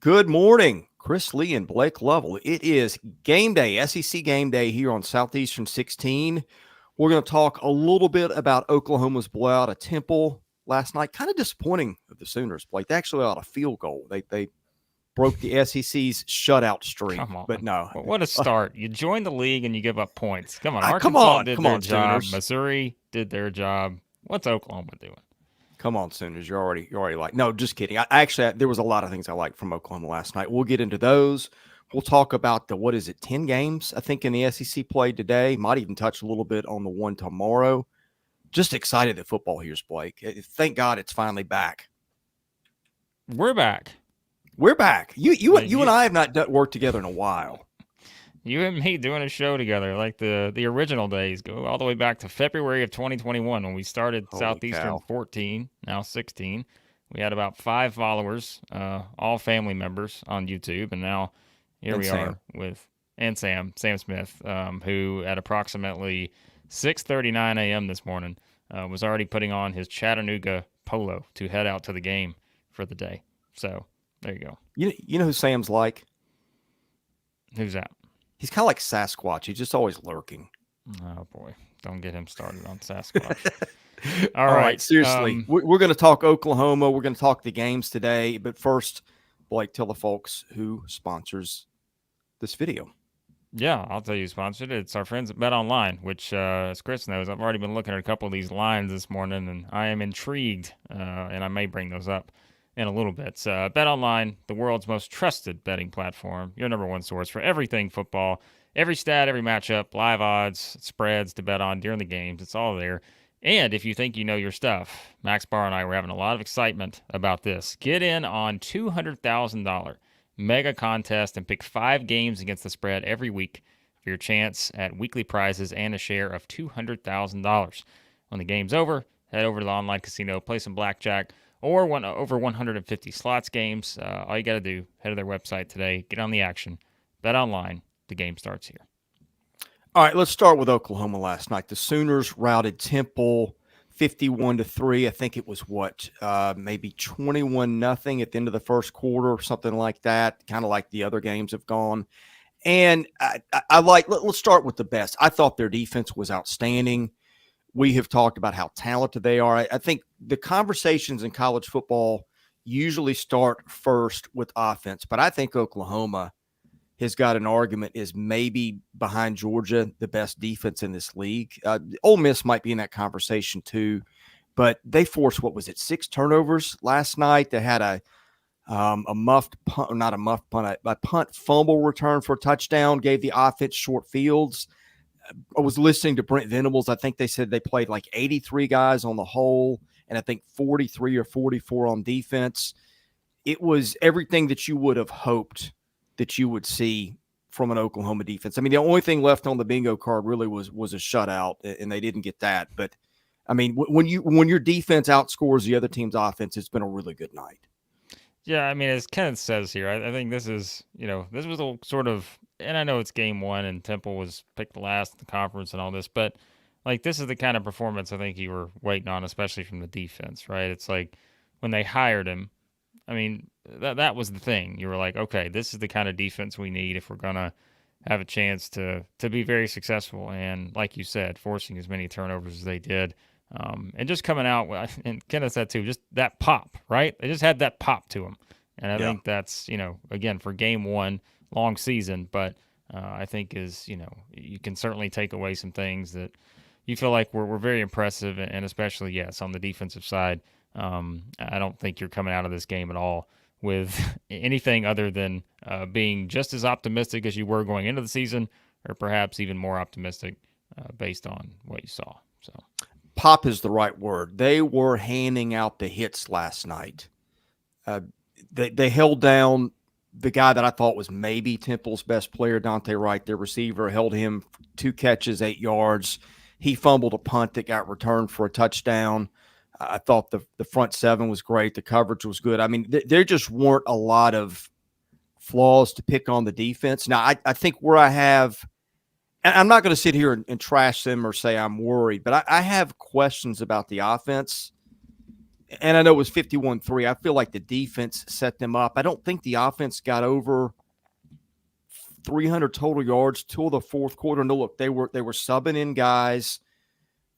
Good morning, Chris, Lee, and Blake Lovell. It is game day, SEC game day here on Southeastern 16. We're going to talk a little bit about Oklahoma's blowout at Temple last night. Kind of disappointing of the Sooners, Blake. They actually got a field goal. They broke the SEC's shutout streak. Come on. But no. Well, what a start. You join the league and you give up points. Come on. Come Arkansas on, did come their on, job. Sooners. Missouri did their job. What's Oklahoma doing? Come on, Sooners. You're already like, no, just kidding. There was a lot of things I liked from Oklahoma last night. We'll get into those. We'll talk about 10 games, I think, in the SEC played today. Might even touch a little bit on the one tomorrow. Just excited that football here's Blake. Thank God it's finally back. We're back. We're back. You and I have not worked together in a while. You and me doing a show together like the original days go all the way back to February of 2021 when we started Southeastern 14, now 16. We had about 5 followers, all family members on YouTube, and now here we are with Sam Smith, who at approximately 6:39 a.m. this morning was already putting on his Chattanooga polo to head out to the game for the day. So there you go. You know who Sam's like? Who's that? He's kind of like Sasquatch. He's just always lurking. Oh, boy. Don't get him started on Sasquatch. All right. Seriously, we're going to talk Oklahoma. We're going to talk the games today. But first, Blake, tell the folks who sponsors this video. Yeah, I'll tell you who sponsored it. It's our friends at Bet Online, which, as Chris knows, I've already been looking at a couple of these lines this morning, and I am intrigued, and I may bring those up in a little bit. Bet Online, the world's most trusted betting platform, your number one source for everything football, every stat, every matchup, live odds, spreads to bet on during the games. It's all there. And if you think you know your stuff, Max Barr and I were having a lot of excitement about this. Get in on $200,000 mega contest and pick 5 games against the spread every week for your chance at weekly prizes and a share of $200,000. When the game's over, head over to the online casino, play some blackjack, or over 150 slots games. All you got to do, head to their website today, get on the action, bet online. The game starts here. All right, let's start with Oklahoma last night. The Sooners routed Temple 51-3. I think it was maybe 21-0 at the end of the first quarter or something like that, kind of like the other games have gone. And let's start with the best. I thought their defense was outstanding. We have talked about how talented they are. I think the conversations in college football usually start first with offense, but I think Oklahoma has got an argument is maybe behind Georgia, the best defense in this league. Ole Miss might be in that conversation too, but they forced, 6 turnovers last night. They had a muffed punt, not a muffed punt, a punt fumble return for a touchdown, gave the offense short fields. I was listening to Brent Venables. I think they said they played like 83 guys on the whole, and I think 43 or 44 on defense. It was everything that you would have hoped that you would see from an Oklahoma defense. I mean, the only thing left on the bingo card really was a shutout, and they didn't get that. But I mean, when your defense outscores the other team's offense, it's been a really good night. Yeah, I mean, as Kenneth says here, I think this is, this was a sort of, and I know it's game 1 and Temple was picked last in the conference and all this, but like this is the kind of performance I think you were waiting on, especially from the defense, right? It's like when they hired him, I mean, that was the thing. You were like, okay, this is the kind of defense we need if we're going to have a chance to be very successful. And like you said, forcing as many turnovers as they did. And just coming out, and Kenneth said too, just that pop, right? They just had that pop to them. And I think that's, again, for game 1, long season, but I think is, you can certainly take away some things that you feel like were very impressive. And especially, yes, on the defensive side, I don't think you're coming out of this game at all with anything other than being just as optimistic as you were going into the season, or perhaps even more optimistic based on what you saw. So, pop is the right word. They were handing out the hits last night. They held down the guy that I thought was maybe Temple's best player, Dante Wright, their receiver, held him 2 catches, 8 yards. He fumbled a punt that got returned for a touchdown. I thought the front 7 was great. The coverage was good. I mean, there just weren't a lot of flaws to pick on the defense. Now, I think where I have – and I'm not going to sit here and trash them or say I'm worried, but I have questions about the offense. and I know it was 51-3. I feel like the defense set them up. I don't think the offense got over 300 total yards till the fourth quarter. No, look, they were subbing in guys.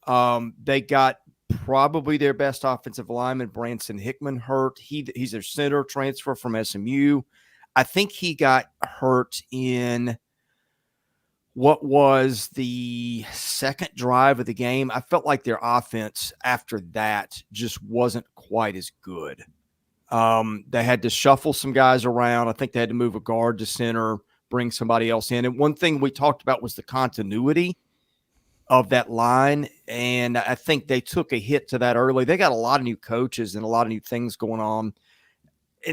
They got probably their best offensive lineman, Branson Hickman, hurt. He's their center transfer from SMU. I think he got hurt in what was the second drive of the game. I felt like their offense after that just wasn't quite as good. They had to shuffle some guys around. I think they had to move a guard to center, bring somebody else in. And one thing we talked about was the continuity of that line. And I think they took a hit to that early. They got a lot of new coaches and a lot of new things going on.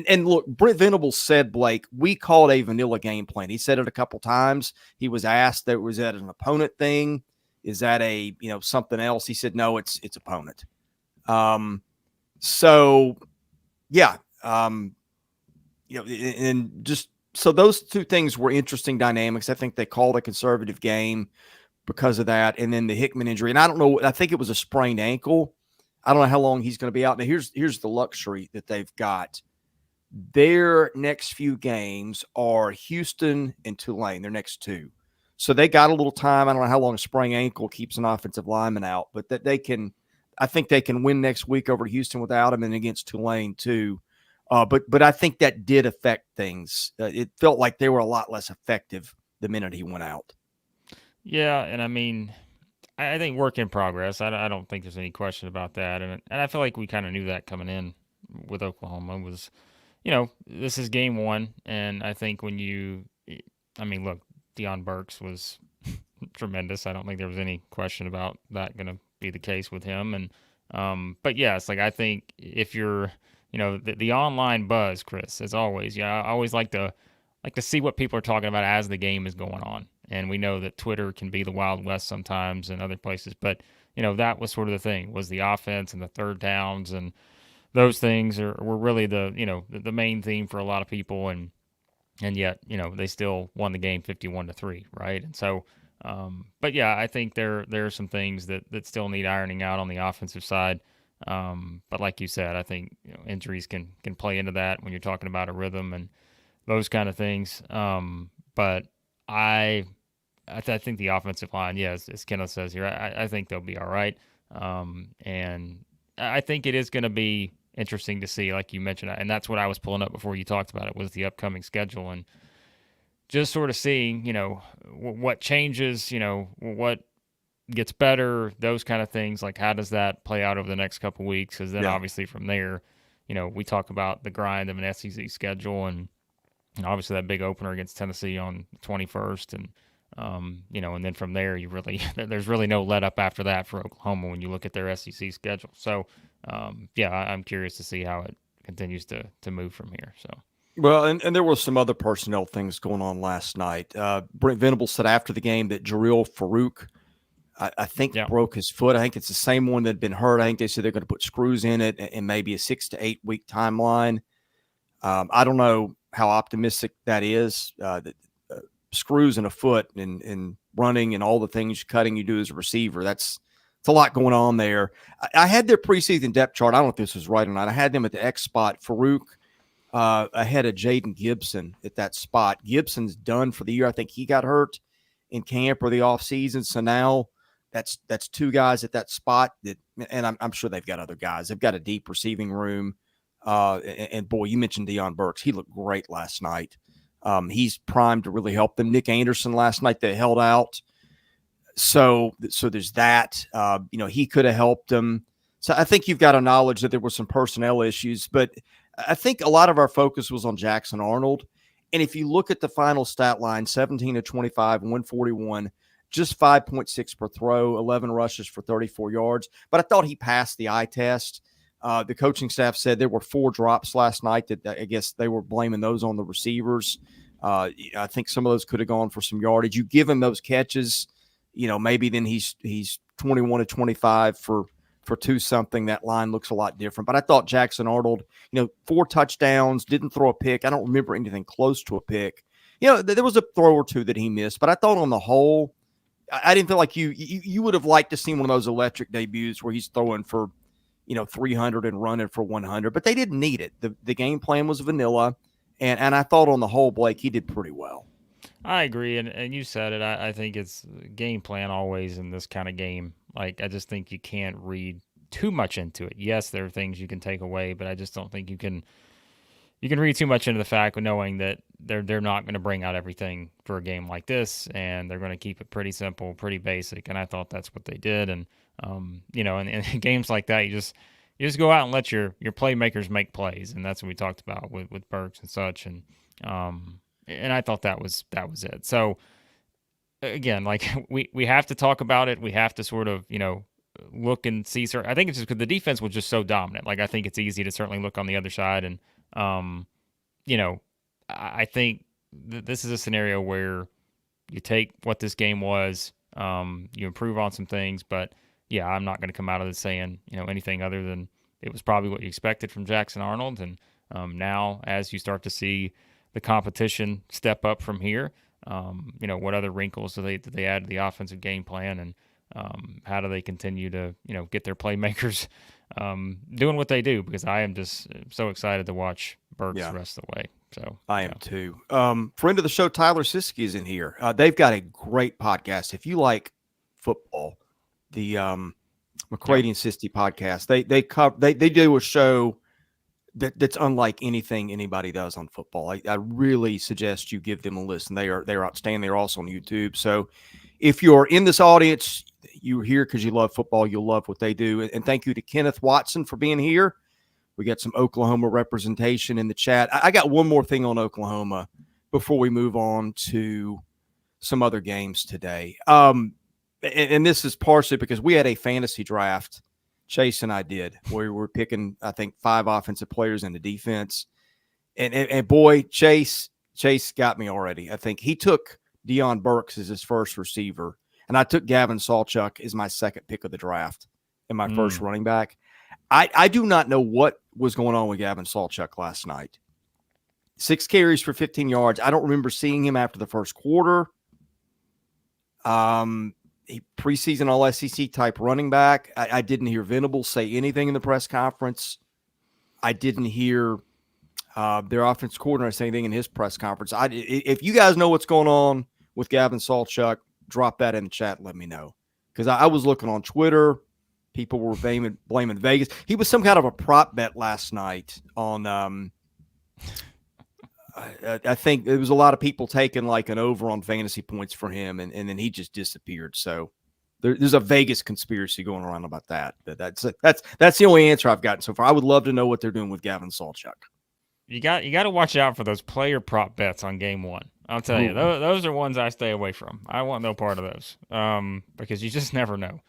And look, Brent Venables said, Blake, we called a vanilla game plan. He said it a couple times. He was asked that was that an opponent thing? Is that a, something else? He said, no, it's opponent. So yeah. And just, so those two things were interesting dynamics. I think they called a conservative game because of that. And then the Hickman injury, and I don't know, I think it was a sprained ankle. I don't know how long he's going to be out. Now here's the luxury that they've got. Their next few games are Houston and Tulane, their next two. So they got a little time. I don't know how long a sprained ankle keeps an offensive lineman out, but that I think they can win next week over Houston without him and against Tulane too. But I think that did affect things. It felt like they were a lot less effective the minute he went out. Yeah, and I mean, I think work in progress. I don't think there's any question about that. And I feel like we kind of knew that coming in with Oklahoma was, this is game one. And I think look, Deion Burks was tremendous. I don't think there was any question about that going to be the case with him. And, but yeah, it's like, I think if you're, the online buzz, Chris, as always, I always like to see what people are talking about as the game is going on. And we know that Twitter can be the Wild West sometimes and other places, but that was sort of the thing, was the offense and the third downs, and those things were really the main theme for a lot of people. And yet, they still won the game 51-3, right? And so, but yeah, I think there are some things that still need ironing out on the offensive side. But like you said, I think injuries can play into that when you're talking about a rhythm and those kind of things. But I think the offensive line, yes, as Kenneth says here, I think they'll be all right. And I think it is going to be interesting to see, like you mentioned, and that's what I was pulling up before you talked about it, was the upcoming schedule and just sort of seeing, what changes, what gets better, those kind of things. Like, how does that play out over the next couple of weeks? Because then obviously from there, we talk about the grind of an SEC schedule, and obviously that big opener against Tennessee on the 21st, and and then from there, there's really no let up after that for Oklahoma when you look at their SEC schedule. So, I'm curious to see how it continues to move from here. So. Well, and there were some other personnel things going on last night. Brent Venables said after the game that Jarrell Farouk, I think, broke his foot. I think it's the same one that had been hurt. I think they said they're going to put screws in it and maybe a 6 to 8 week timeline. I don't know how optimistic that is. Screws in a foot and running and all the things cutting you do as a receiver. It's a lot going on there. I had their preseason depth chart. I don't know if this was right or not. I had them at the X spot. Farouk ahead of Jaden Gibson at that spot. Gibson's done for the year. I think he got hurt in camp or the offseason. So now that's two guys at that spot and I'm sure they've got other guys. They've got a deep receiving room. And boy, you mentioned Deion Burks. He looked great last night. He's primed to really help them. Nick Anderson last night, they held out. So there's that. He could have helped them. So I think you've got a knowledge that there were some personnel issues, but I think a lot of our focus was on Jackson Arnold. And if you look at the final stat line, 17 of 25, 141, just 5.6 per throw, 11 rushes for 34 yards. But I thought he passed the eye test. The coaching staff said there were 4 drops last night that I guess they were blaming those on the receivers. I think some of those could have gone for some yardage. You give him those catches, maybe then he's 21 to 25 for 2-something. That line looks a lot different. But I thought Jackson Arnold, 4 touchdowns, didn't throw a pick. I don't remember anything close to a pick. There was a throw or two that he missed, but I thought on the whole, I didn't feel like you would have liked to see one of those electric debuts where he's throwing for 300 and running for 100, but they didn't need it. The game plan was vanilla, and I thought on the whole, Blake, he did pretty well. I agree, and you said it. I think it's game plan always in this kind of game. Like, I just think you can't read too much into it. Yes, there are things you can take away, but I just don't think you can read too much into the fact of knowing that they're not going to bring out everything for a game like this, and they're going to keep it pretty simple, pretty basic. And I thought that's what they did. And in games like that, you just go out and let your playmakers make plays, and that's what we talked about with Burks and such. And I thought that was it. So again, like we have to talk about it. We have to sort of look and see. I think it's just because the defense was just so dominant. Like, I think it's easy to certainly look on the other side, and I think this is a scenario where you take what this game was, you improve on some things, but yeah, I'm not going to come out of this saying anything other than it was probably what you expected from Jackson Arnold. And now, as you start to see the competition step up from here, what other wrinkles do they add to the offensive game plan, and how do they continue to get their playmakers doing what they do? Because I am just so excited to watch Burks the rest of the way. So I am too. Friend of the show, Tyler Siskey, is in here. They've got a great podcast. If you like football, the McCready and Siskey podcast, they do a show that's unlike anything anybody does on football. I really suggest you give them a listen. They're outstanding. They're also on YouTube. So if you're in this audience, you're here because you love football, you'll love what they do. And thank you to Kenneth Watson for being here. We got some Oklahoma representation in the chat. I got one more thing on Oklahoma before we move on to some other games today. And this is partially because we had a fantasy draft, Chase and I did, where we were picking, I think, 5 offensive players in the defense. And boy, Chase got me already. I think he took Deion Burks as his first receiver, and I took Gavin Sawchuk as my second pick of the draft and my first running back. I do not know what was going on with Gavin Sawchuk last night. 6 carries for 15 yards. I don't remember seeing him after the first quarter. He preseason All-SEC type running back. I didn't hear Venables say anything in the press conference. I didn't hear their offense coordinator say anything in his press conference. If you guys know what's going on with Gavin Sawchuk, drop that in the chat and let me know. Because I was looking on Twitter. People were blaming Vegas. He was some kind of a prop bet last night on I think there was a lot of people taking like an over on fantasy points for him, and then he just disappeared. So there's a Vegas conspiracy going around about that. That's the only answer I've gotten so far. I would love to know what they're doing with Gavin Sawchuk. You got to watch out for those player prop bets on game one. I'll tell you, those are ones I stay away from. I want no part of those because you just never know.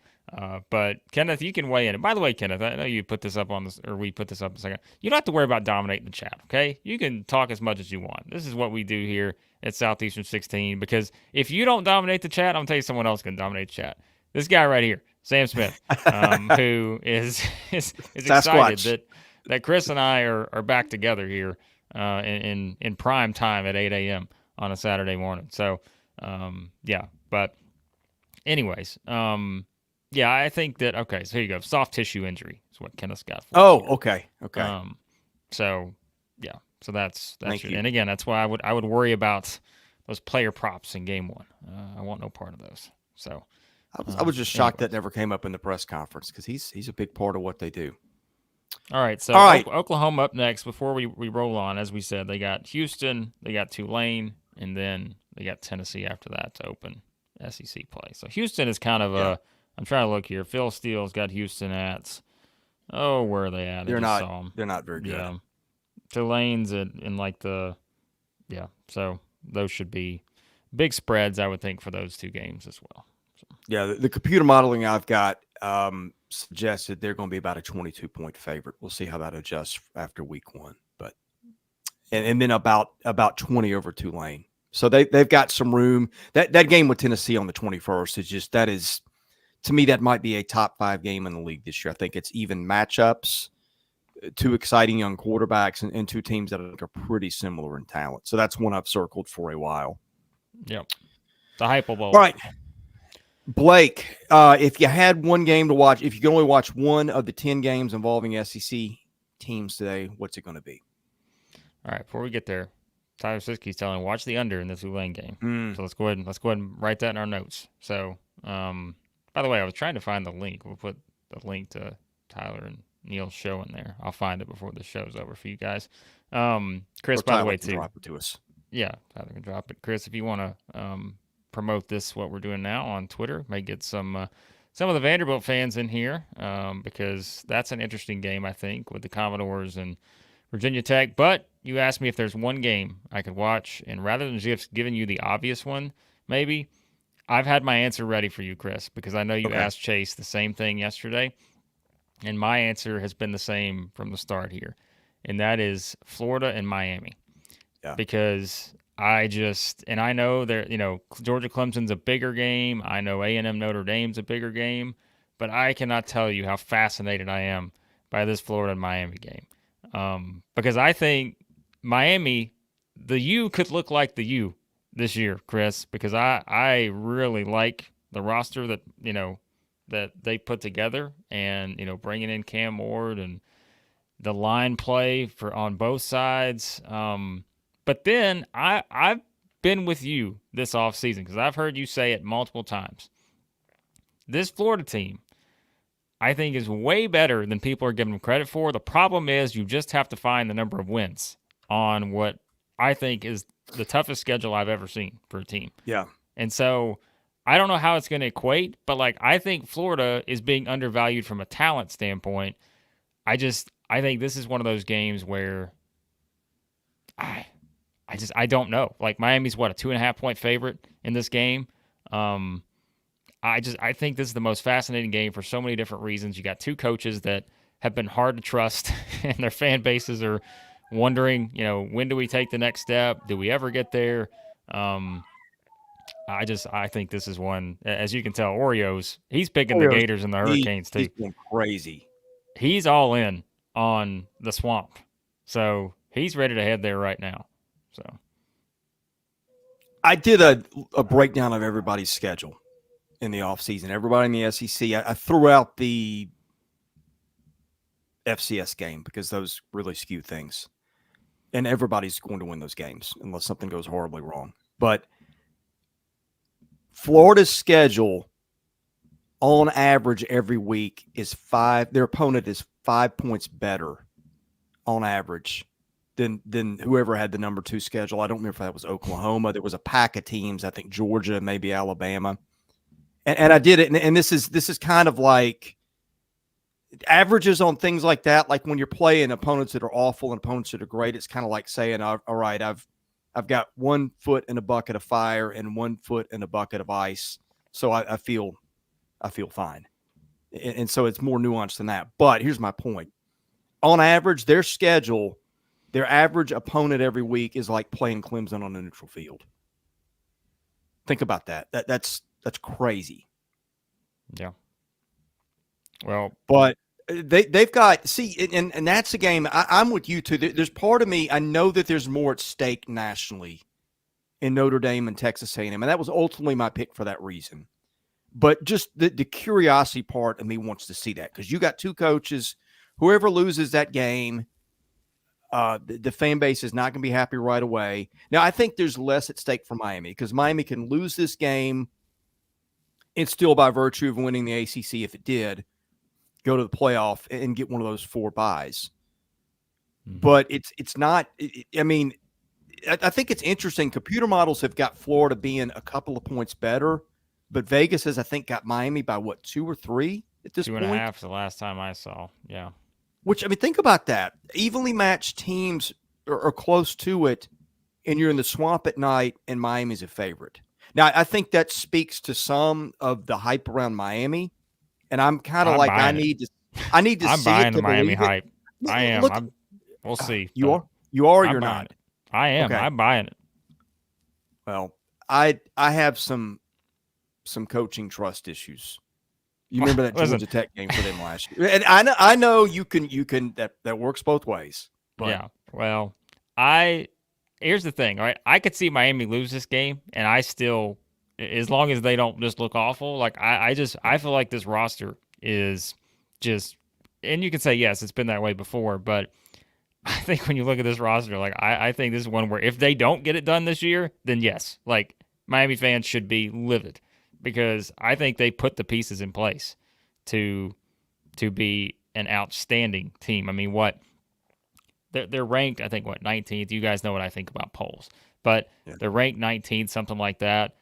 But Kenneth, you can weigh in. And by the way, Kenneth, I know you put this up on this, or we put this up in a second. You don't have to worry about dominating the chat, okay? You can talk as much as you want. This is what we do here at Southeastern 16. Because if you don't dominate the chat, I'm gonna tell you someone else can dominate the chat. This guy right here, Sam Smith, who is excited that Chris and I are back together here in prime time at 8 a.m. on a Saturday morning. So but anyways. Yeah, I think that, okay, so here you go. Soft tissue injury is what Kenneth's got for us here. Okay. So, yeah, so that's Thank you. And again, that's why I would worry about those player props in game one. I want no part of those. So I was just shocked that never came up in the press conference because he's a big part of what they do. All right, so Oklahoma up next. Before we roll on, as we said, they got Houston, they got Tulane, and then they got Tennessee after that to open SEC play. So Houston is kind of I'm trying to look here. Phil Steele's got Houston at, where are they at? They're not very good. Yeah. Tulane's in like so those should be big spreads, I would think, for those two games as well. So. Yeah, the computer modeling I've got suggested they're going to be about a 22-point favorite. We'll see how that adjusts after week one. But and then about 20 over Tulane. So they've got some room. That game with Tennessee on the 21st is to me, that might be a top 5 game in the league this year. I think it's even matchups, 2 exciting young quarterbacks, and 2 teams that I think are pretty similar in talent. So that's one I've circled for a while. Yep. The Hyper Bowl. All right. Blake, if you had one game to watch, if you can only watch one of the 10 games involving SEC teams today, what's it going to be? All right, before we get there, Tyler Siskey's telling watch the under in the Tulane game. So let's go ahead and write that in our notes. So, by the way, I was trying to find the link. We'll put the link to Tyler and Neil's show in there. I'll find it before the show's over for you guys. Chris, by the way, too. Drop it to us. Yeah, Tyler can drop it. Chris, if you want to promote this, what we're doing now on Twitter, may get some of the Vanderbilt fans in here because that's an interesting game, I think, with the Commodores and Virginia Tech. But you asked me if there's one game I could watch, and rather than just giving you the obvious one, maybe, I've had my answer ready for you, Chris, because I know you asked Chase the same thing yesterday, and my answer has been the same from the start here, and that is Florida and Miami. Yeah. Because I know Georgia Clemson's a bigger game. I know A&M Notre Dame's a bigger game, but I cannot tell you how fascinated I am by this Florida and Miami game. Because I think Miami, the U could look like the U this year, Chris, because I really like the roster that they put together, and bringing in Cam Ward and the line play on both sides. But then I've been with you this offseason because I've heard you say it multiple times. This Florida team, I think, is way better than people are giving them credit for. The problem is you just have to find the number of wins on what I think is the toughest schedule I've ever seen for a team. Yeah. And so I don't know how it's going to equate, but I think Florida is being undervalued from a talent standpoint. I think this is one of those games where I don't know. Miami's a 2.5-point favorite in this game. I think this is the most fascinating game for so many different reasons. You got two coaches that have been hard to trust, and their fan bases are wondering, when do we take the next step? Do we ever get there? I think this is one, as you can tell, he's picking the Gators and the Hurricanes too. He's going crazy. He's all in on the Swamp. So he's ready to head there right now. So I did a breakdown of everybody's schedule in the offseason. Everybody in the SEC. I threw out the FCS game because those really skew things. And everybody's going to win those games unless something goes horribly wrong. But Florida's schedule on average every week is their opponent is 5 points better on average than whoever had the number 2 schedule. I don't remember if that was Oklahoma. There was a pack of teams, I think Georgia, maybe Alabama. And I did it. And this is kind of like averages on things like that. Like when you're playing opponents that are awful and opponents that are great, it's kind of like saying, all right, I've got 1 foot in a bucket of fire and 1 foot in a bucket of ice. So I feel fine. And so it's more nuanced than that. But here's my point. On average, their schedule, their average opponent every week is like playing Clemson on a neutral field. Think about that. That's crazy. Yeah. Well, but they've got and that's a game. I'm with you too. There's part of me, I know that there's more at stake nationally in Notre Dame and Texas A&M, and that was ultimately my pick for that reason. But just the curiosity part of me wants to see that because you got two coaches. Whoever loses that game, the fan base is not going to be happy right away. Now, I think there's less at stake for Miami because Miami can lose this game and still, by virtue of winning the ACC, if it did, go to the playoff and get one of those 4 byes. Mm-hmm. But it's not. I think it's interesting. Computer models have got Florida being a couple of points better, but Vegas has, I think, got Miami by 2 or 3 at this point. 2.5 the last time I saw. Yeah. Which, think about that. Evenly matched teams are close to it, and you're in the Swamp at night, and Miami's a favorite. Now, I think that speaks to some of the hype around Miami, and I'm kind of like, I need to see it. I'm buying the Miami hype. I am. We'll see. You are? You're not. I am. Okay. I'm buying it. Well, I have some coaching trust issues. You remember that Georgia Tech game for them last year, and I know you can that works both ways. But. Yeah. Well, here's the thing. All right, I could see Miami lose this game, and I still as long as they don't just look awful. Like I feel like this roster is just, and you can say yes, it's been that way before, but I think when you look at this roster, like I think this is one where if they don't get it done this year, then yes, like Miami fans should be livid because I think they put the pieces in place to be an outstanding team. I mean, what they're ranked, I think, what 19th. You guys know what I think about polls, but they're ranked 19th, something like that.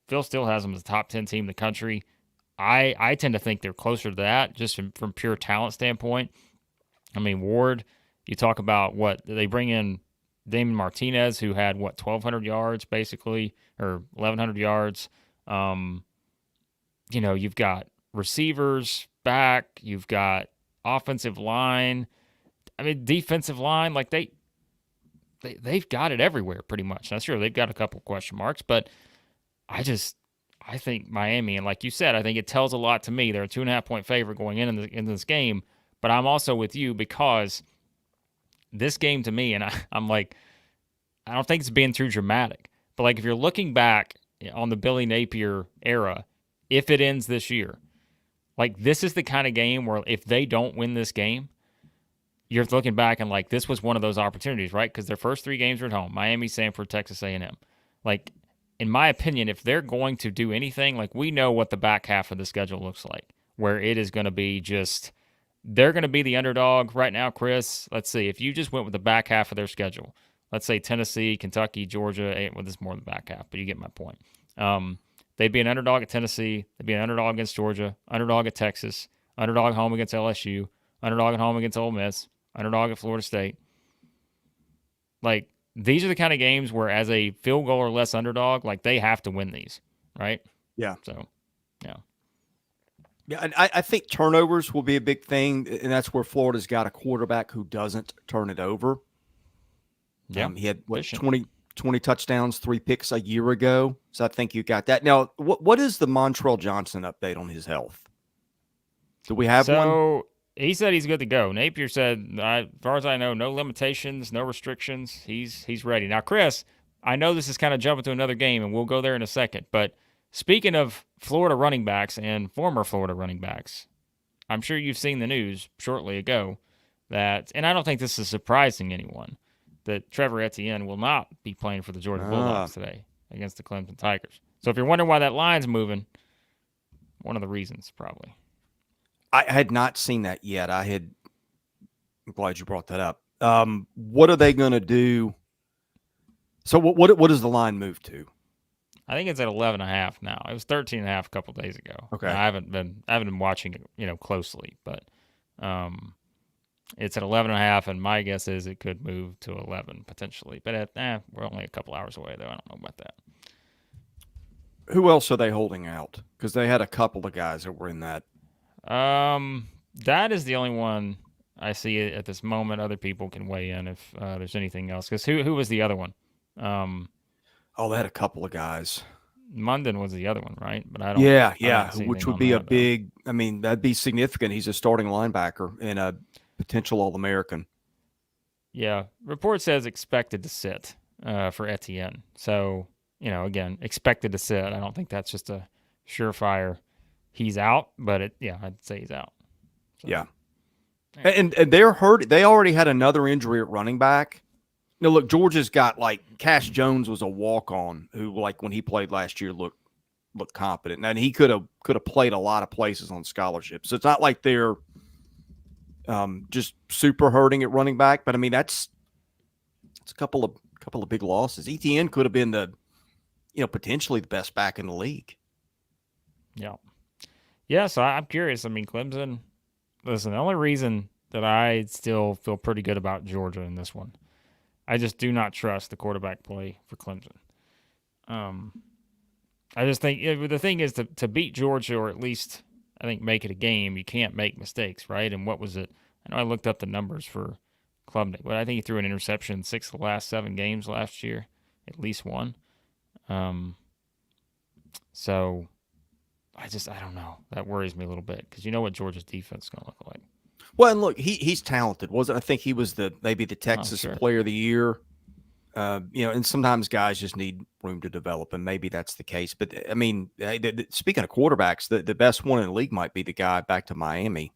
Phil still has them as a top 10 team in the country. I tend to think they're closer to that just from pure talent standpoint. I mean, Ward, you talk about what they bring in Damon Martinez, who had 1,200 yards basically, or 1,100 yards. You've got receivers back, you've got offensive line. I mean, defensive line, like they've got it everywhere pretty much. Now, sure, they've got a couple question marks, but I think Miami, and like you said, I think it tells a lot to me. They're a 2.5-point favorite going in this game, but I'm also with you because this game to me, and I'm like, I don't think it's being too dramatic, but like if you're looking back on the Billy Napier era, if it ends this year, like this is the kind of game where if they don't win this game, you're looking back and like this was one of those opportunities, right? Because their first 3 games are at home: Miami, Sanford, Texas A&M. Like, in my opinion, if they're going to do anything, like we know what the back half of the schedule looks like, where it is going to be just they're going to be the underdog right now. Chris, let's see, if you just went with the back half of their schedule, let's say Tennessee, Kentucky, Georgia. Well, this is more than the back half, but you get my point. They'd be an underdog at Tennessee. They'd be an underdog against Georgia. Underdog at Texas. Underdog at home against LSU. Underdog at home against Ole Miss. Underdog at Florida State. Like, these are the kind of games where as a field goal or less underdog, like they have to win these, right? Yeah. So, yeah. Yeah, and I think turnovers will be a big thing, and that's where Florida's got a quarterback who doesn't turn it over. Yeah. He had, 20 touchdowns, 3 picks a year ago. So I think you got that. Now, what is the Montrell Johnson update on his health? Do we have one? So he said he's good to go. Napier said, as far as I know, no limitations, no restrictions. He's ready. Now, Chris, I know this is kind of jumping to another game, and we'll go there in a second. But speaking of Florida running backs and former Florida running backs, I'm sure you've seen the news shortly ago that, and I don't think this is surprising anyone, that Trevor Etienne will not be playing for the Georgia Bulldogs today against the Clemson Tigers. So if you're wondering why that line's moving, one of the reasons probably. I had not seen that yet. I'm glad you brought that up. What are they going to do? So what does the line move to? I think it's at 11.5 now. It was 13.5 a couple of days ago. Okay. I haven't been watching it, closely, but it's at 11.5, and my guess is it could move to 11 potentially. But we're only a couple hours away, though. I don't know about that. Who else are they holding out? Because they had a couple of guys that were in that. That is the only one I see at this moment. Other people can weigh in if there's anything else. Because who was the other one? They had a couple of guys. Munden was the other one, right? But I don't. Yeah, which would be a big. I mean, that'd be significant. He's a starting linebacker and a potential All-American. Yeah, report says expected to sit for Etienne. So again, expected to sit. I don't think that's just a surefire. He's out, but I'd say he's out. So. Yeah, and they're hurt. They already had another injury at running back. Now, look, Georgia's got Cash Jones was a walk-on who, when he played last year, looked competent, and he could have played a lot of places on scholarship. So it's not like they're just super hurting at running back. But I mean, it's a couple of big losses. Etienne could have been potentially the best back in the league. Yeah. Yeah, so I'm curious. I mean, Clemson, listen, the only reason that I still feel pretty good about Georgia in this one, I just do not trust the quarterback play for Clemson. I just think the thing is to beat Georgia, or at least I think make it a game, you can't make mistakes, right? And what was it? I know I looked up the numbers for Klubnik, but I think he threw an interception in 6 of the last 7 games last year, at least one. So I don't know. That worries me a little bit because you know what Georgia's defense is going to look like. Well, and look, he's talented, wasn't? I think he was maybe the Texas Player of the Year And sometimes guys just need room to develop, and maybe that's the case. But I mean, speaking of quarterbacks, the best one in the league might be the guy back to Miami,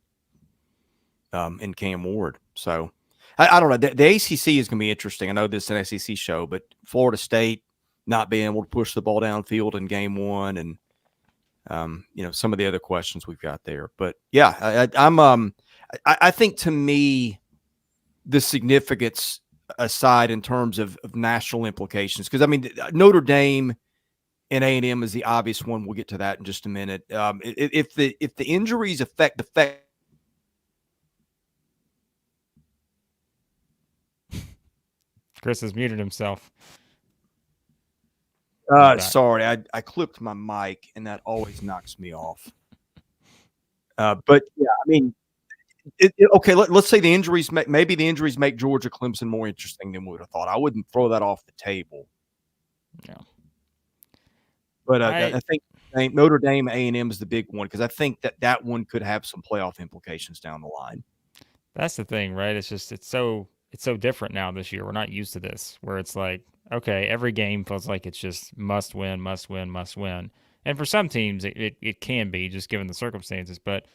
in Cam Ward. So I don't know. The ACC is going to be interesting. I know this is an SEC show, but Florida State not being able to push the ball downfield in game one, and some of the other questions we've got there. But yeah, I think to me the significance aside in terms of national implications, because I mean Notre Dame and A&M is the obvious one. We'll get to that in just a minute. If the injuries affect the fact. Chris has muted himself. Sorry, I clipped my mic, and that always knocks me off. But yeah, I mean, okay. Let's say the injuries, maybe the injuries make Georgia Clemson more interesting than we would have thought. I wouldn't throw that off the table. No, but I think Notre Dame A&M is the big one, because I think that one could have some playoff implications down the line. That's the thing, right? It's just it's so different now this year. We're not used to this, where it's like, okay, every game feels like it's just must win, must win, must win. And for some teams, it can be, just given the circumstances. But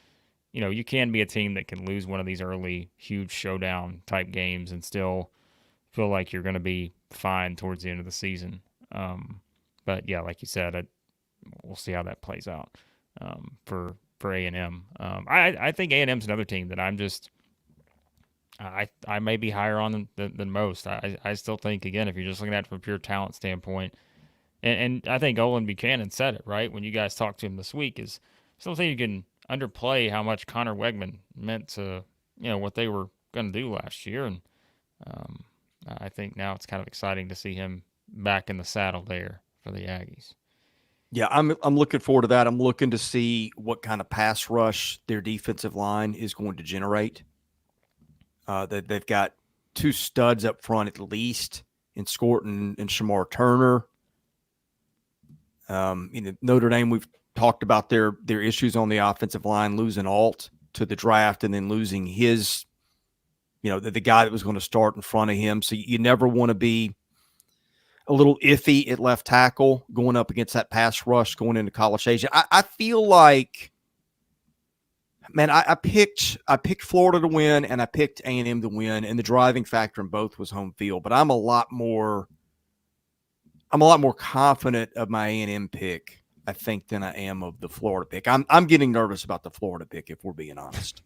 you can be a team that can lose one of these early huge showdown type games and still feel like you're going to be fine towards the end of the season. But yeah, like you said, we'll see how that plays out for A&M. I think A&M's another team that I'm just I may be higher on than most. I still think, again, if you're just looking at it from a pure talent standpoint, and I think Olin Buchanan said it right when you guys talked to him this week, is I still think you can underplay how much Connor Wegman meant to what they were going to do last year, and I think now it's kind of exciting to see him back in the saddle there for the Aggies. Yeah, I'm looking forward to that. I'm looking to see what kind of pass rush their defensive line is going to generate. They've got two studs up front at least in Scorton and Shamar Turner. Notre Dame, we've talked about their issues on the offensive line, losing Alt to the draft and then losing his, the guy that was going to start in front of him. So you never want to be a little iffy at left tackle going up against that pass rush going into College Station. I feel like, man, I picked Florida to win and I picked A&M to win, and the driving factor in both was home field. But I'm a lot more confident of my A&M pick, I think, than I am of the Florida pick. I'm getting nervous about the Florida pick, if we're being honest.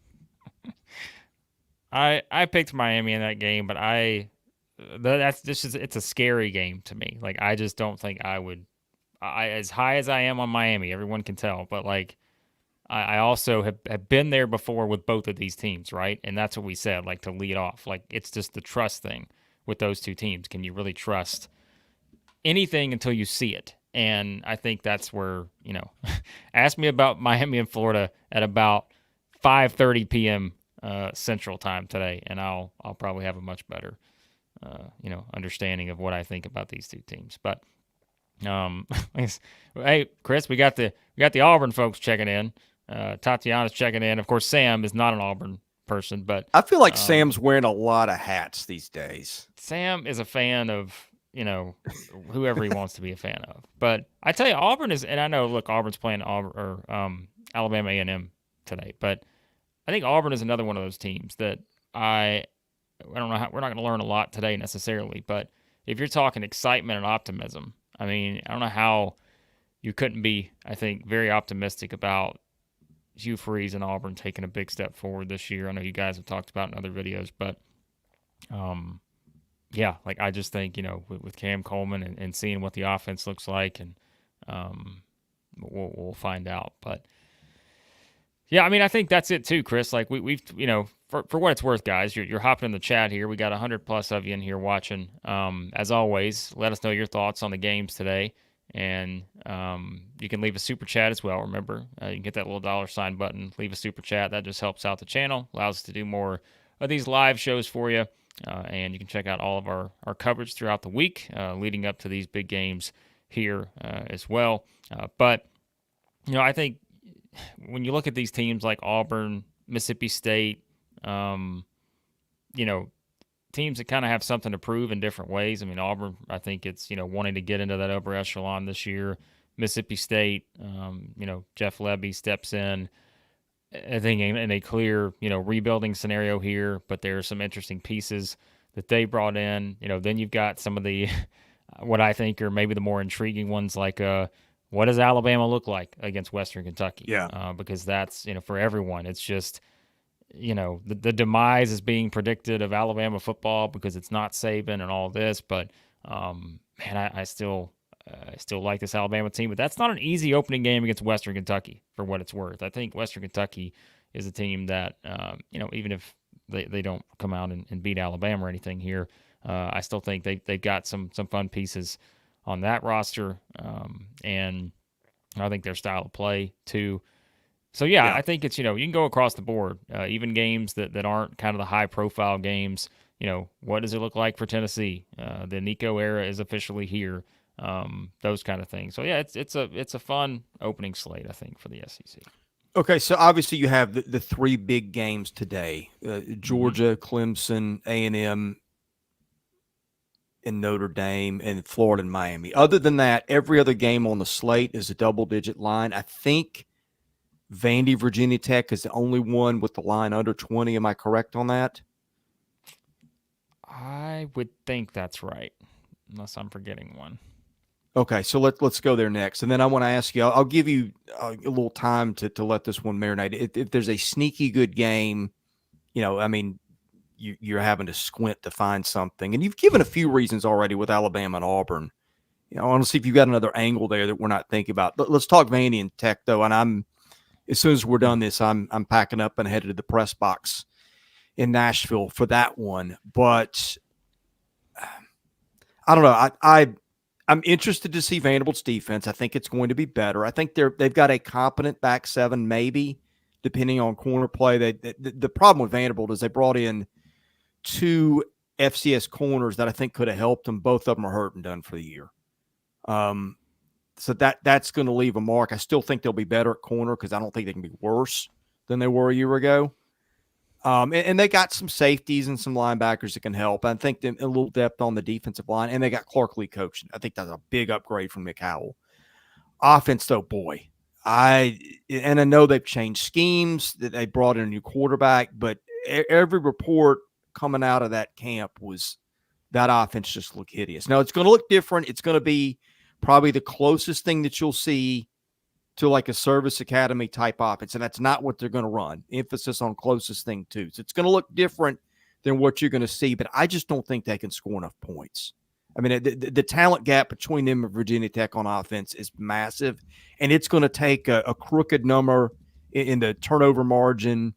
I picked Miami in that game, but it's a scary game to me. Like, I just don't think I would. As high as I am on Miami, everyone can tell, but like, I also have been there before with both of these teams, right? And that's what we said, like, to lead off. Like, it's just the trust thing with those two teams. Can you really trust anything until you see it? And I think that's where, ask me about Miami and Florida at about 5:30 p.m. Central Time today, and I'll probably have a much better understanding of what I think about these two teams. But hey, Chris, we got the Auburn folks checking in. Tatiana's checking in. Of course, Sam is not an Auburn person, but I feel like Sam's wearing a lot of hats these days. Sam is a fan of whoever he wants to be a fan of. But I tell you, Auburn is, and I know, look, Auburn's playing Alabama A&M today, but I think Auburn is another one of those teams that I don't know how, we're not going to learn a lot today necessarily, but if you're talking excitement and optimism, I mean, I don't know how you couldn't be, I think, very optimistic about Hugh Freeze and Auburn taking a big step forward this year. I know you guys have talked about it in other videos, but yeah, like, I just think, with Cam Coleman and seeing what the offense looks like, and we'll find out. But yeah, I mean, I think that's it too, Chris. Like, we've for what it's worth, guys, you're hopping in the chat here. We got 100+ of you in here watching. As always, let us know your thoughts on the games today, and you can leave a super chat as well. Remember, you can get that little $sign button, leave a super chat. That just helps out the channel, allows us to do more of these live shows for you, and you can check out all of our coverage throughout the week leading up to these big games here as well. But I think when you look at these teams like Auburn, Mississippi State, teams that kind of have something to prove in different ways. I mean, Auburn, I think it's, wanting to get into that upper echelon this year. Mississippi State, Jeff Lebby steps in, I think, in a clear, rebuilding scenario here, but there are some interesting pieces that they brought in. Then you've got some of the, what I think are maybe the more intriguing ones, like what does Alabama look like against Western Kentucky? Yeah. Because that's, for everyone, it's just, the demise is being predicted of Alabama football because it's not Saban and all this. But man, I still like this Alabama team. But that's not an easy opening game against Western Kentucky, for what it's worth. I think Western Kentucky is a team that even if they don't come out and beat Alabama or anything here, I still think they've got some fun pieces on that roster, and I think their style of play too. So, yeah, I think it's, you can go across the board, even games that aren't kind of the high-profile games. What does it look like for Tennessee? The Nico era is officially here, those kind of things. So, yeah, it's a fun opening slate, I think, for the SEC. Okay, so obviously you have the three big games today, Georgia, Clemson, A&M, and Notre Dame, and Florida and Miami. Other than that, every other game on the slate is a double-digit line. I think Vandy, Virginia Tech is the only one with the line under 20. Am I correct on that? I would think that's right, unless I'm forgetting one. Okay, so let's go there next. And then I want to ask you, I'll give you a little time to let this one marinate. If there's a sneaky good game, I mean, you're having to squint to find something. And you've given a few reasons already with Alabama and Auburn. I want to see if you've got another angle there that we're not thinking about. Let's talk Vandy and Tech, though. And as soon as we're done this, I'm packing up and headed to the press box in Nashville for that one. But I don't know. I'm interested to see Vanderbilt's defense. I think it's going to be better. I think they've got a competent back seven, maybe, depending on corner play. The problem with Vanderbilt is they brought in two FCS corners that I think could have helped them. Both of them are hurt and done for the year. So that's going to leave a mark. I still think they'll be better at corner because I don't think they can be worse than they were a year ago. And they got some safeties and some linebackers that can help. I think a little depth on the defensive line, and they got Clark Lee coaching. I think that's a big upgrade from McHowell. Offense, though, boy, I know they've changed schemes, that they brought in a new quarterback, but every report coming out of that camp was that offense just looked hideous. Now, it's going to look different. It's going to be probably the closest thing that you'll see to like a service academy type offense, and that's not what they're going to run. Emphasis on closest thing too. So it's going to look different than what you're going to see, but I just don't think they can score enough points. I mean, the talent gap between them and Virginia Tech on offense is massive, and it's going to take a crooked number in the turnover margin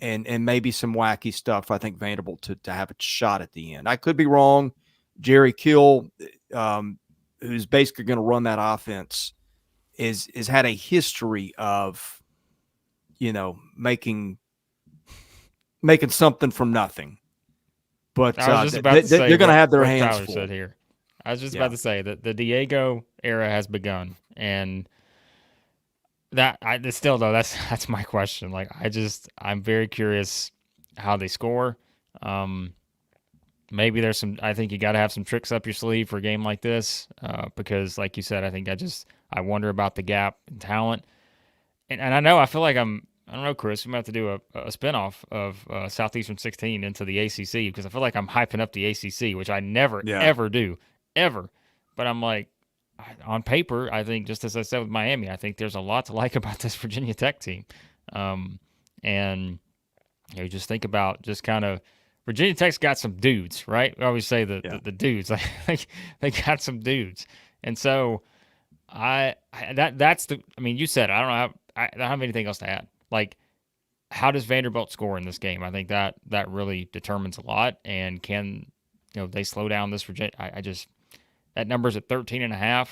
and maybe some wacky stuff, I think, Vanderbilt to have a shot at the end. I could be wrong. Jerry Kill, who's basically going to run that offense, is had a history of, making something from nothing. But they're going to have their hands full. Said here. I was just about to say that the Diego era has begun, and that's my question. Like, I'm very curious how they score. Maybe there's I think you got to have some tricks up your sleeve for a game like this, because, like you said, I think I wonder about the gap in talent. And I feel like I don't know, Chris, we might have to do a spinoff of Southeastern 16 into the ACC, because I feel like I'm hyping up the ACC, which I never, ever do, ever. But I'm like, on paper, I think, just as I said with Miami, I think there's a lot to like about this Virginia Tech team. And you just think about just kind of, Virginia Tech's got some dudes, right? We always say the dudes, like they got some dudes. And so you said, I don't have anything else to add. Like, how does Vanderbilt score in this game? I think that really determines a lot. And can, they slow down this Virginia? That number's at 13.5.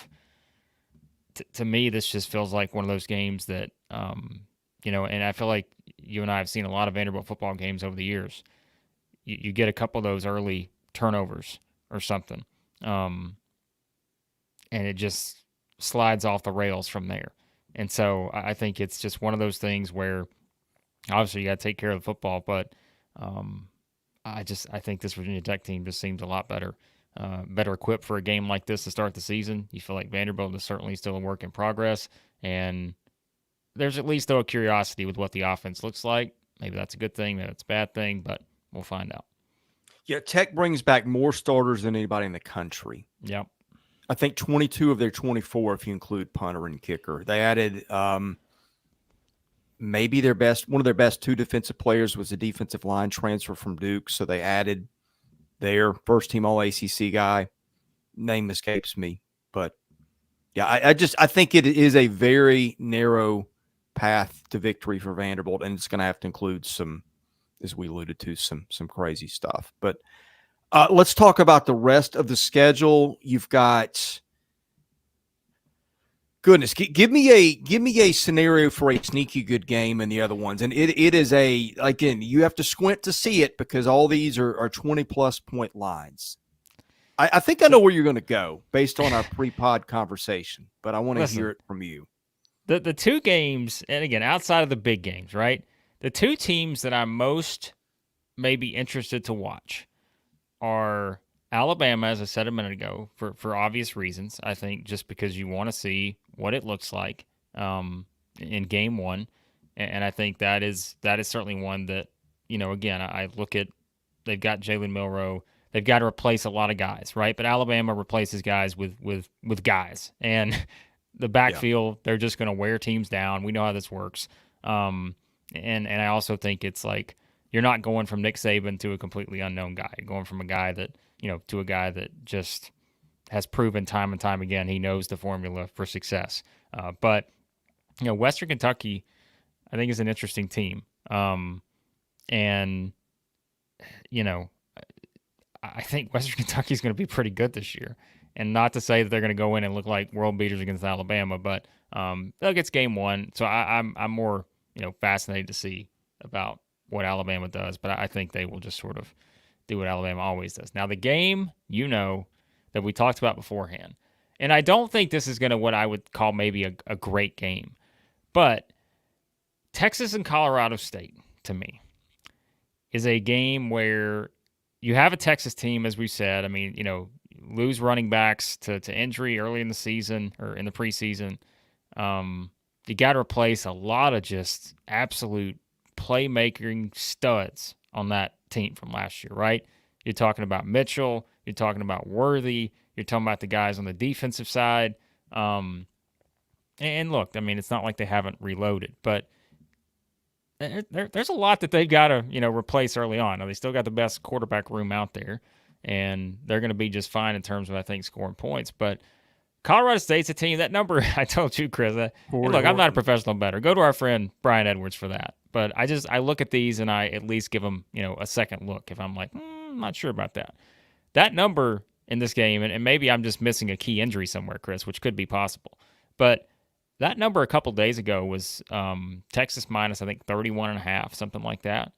To me, this just feels like one of those games that, and I feel like you and I have seen a lot of Vanderbilt football games over the years. You get a couple of those early turnovers or something, and it just slides off the rails from there. And so I think it's just one of those things where obviously you got to take care of the football, but I think this Virginia Tech team just seems a lot better, better equipped for a game like this to start the season. You feel like Vanderbilt is certainly still a work in progress, and there's at least though a curiosity with what the offense looks like. Maybe that's a good thing, maybe it's a bad thing, but we'll find out. Yeah, Tech brings back more starters than anybody in the country. Yep. I think 22 of their 24, if you include punter and kicker. They added maybe one of their best two defensive players was a defensive line transfer from Duke, so they added their first team All ACC guy. Name escapes me, but yeah, I think it is a very narrow path to victory for Vanderbilt, and it's going to have to include some, as we alluded to, some crazy stuff. But let's talk about the rest of the schedule. You've got, goodness, give me a scenario for a sneaky good game in the other ones, and it is again, you have to squint to see it because all these are 20+ point lines. I think I know where you're going to go based on our pre-pod conversation, but I want to hear it from you. The two games, and again, outside of the big games, right? The two teams that I'm most maybe interested to watch are Alabama, as I said a minute ago, for obvious reasons. I think just because you want to see what it looks like in game one, and I think that is certainly one that, again, I look at, they've got Jalen Milroe. They've got to replace a lot of guys, right? But Alabama replaces guys with guys. And the backfield, they're just going to wear teams down. We know how this works. And I also think it's like you're not going from Nick Saban to a completely unknown guy. You're going from a guy that, to a guy that just has proven time and time again he knows the formula for success. But Western Kentucky, I think, is an interesting team. And, I think Western Kentucky is going to be pretty good this year. And not to say that they're going to go in and look like world beaters against Alabama, but they'll get game one. So I'm more fascinated to see about what Alabama does. But I think they will just sort of do what Alabama always does. Now the game, that we talked about beforehand, and I don't think this is going to what I would call maybe a great game, but Texas and Colorado State to me is a game where you have a Texas team, as we said. I mean, lose running backs to injury early in the season or in the preseason. You got to replace a lot of just absolute playmaking studs on that team from last year, right? You're talking about Mitchell. You're talking about Worthy. You're talking about the guys on the defensive side. And look, I mean, it's not like they haven't reloaded, but there's a lot that they've got to, replace early on. Now, they still got the best quarterback room out there, and they're going to be just fine in terms of, I think, scoring points. But Colorado State's a team, that number, I told you, Chris, and look, I'm not a professional bettor. Go to our friend Brian Edwards for that. But I look at these and I at least give them, a second look if I'm like, I'm not sure about that. That number in this game, and maybe I'm just missing a key injury somewhere, Chris, which could be possible. But that number a couple days ago was Texas minus, I think, 31.5, something like that.